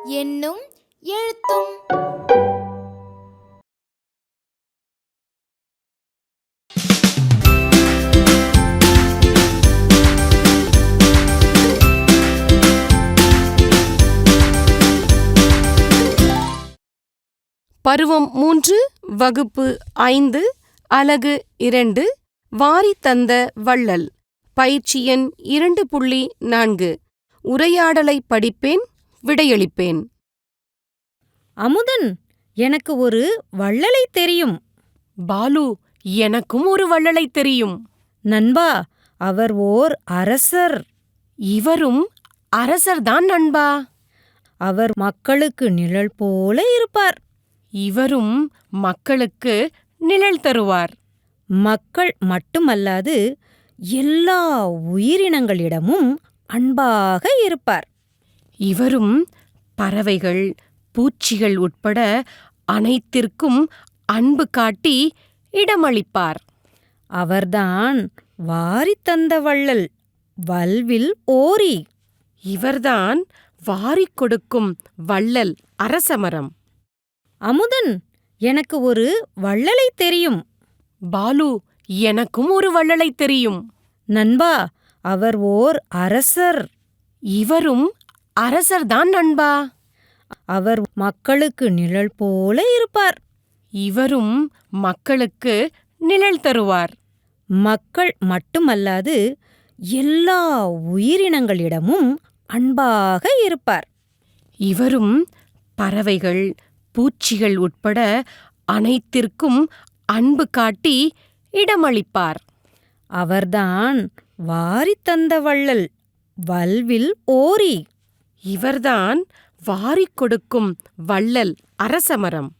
எண்ணும் எழுத்தும். பருவம் 3, வகுப்பு 5, அலகு 2, வாரி தந்த வள்ளல். பயிற்சி எண் 2.4. உரையாடலை படிப்பேன், விடையளிப்பேன். அமுதன், எனக்கு ஒரு வள்ளலை தெரியும். பாலு, எனக்கும் ஒரு வள்ளலை தெரியும். நண்பா, அவர் ஓர் அரசர். இவரும் அரசர்தான் நண்பா. அவர் மக்களுக்கு நிழல் போல இருப்பார். இவரும் மக்களுக்கு நிழல் தருவார். மக்கள் மட்டுமல்லாது எல்லா உயிரினங்களிடமும் அன்பாக இருப்பார். இவரும் பறவைகள், பூச்சிகள் உட்பட அனைத்திற்கும் அன்பு காட்டி இடமளிப்பார். அவர்தான் வாரித் தந்த வள்ளல், வல்வில் ஓரி. இவர்தான் வாரிக் கொடுக்கும் வள்ளல், அரசமரம். அமுதன், எனக்கு ஒரு வள்ளலை தெரியும். பாலு, எனக்கும் ஒரு வள்ளலை தெரியும். நண்பா, அவர் ஓர் அரசர். இவரும் அரசர்தான் நண்பா. அவர் மக்களுக்கு நிழல் போல இருப்பார். இவரும் மக்களுக்கு நிழல் தருவார். மக்கள் மட்டுமல்லாது எல்லா உயிரினங்களிடமும் அன்பாக இருப்பார். இவரும் பறவைகள், பூச்சிகள் உட்பட அனைத்திற்கும் அன்பு காட்டி இடமளிப்பார். அவர்தான் வாரித் தந்த வள்ளல், வல்வில் ஓரி. இவர்தான் வாரிக் கொடுக்கும் வள்ளல், அரசமரம்.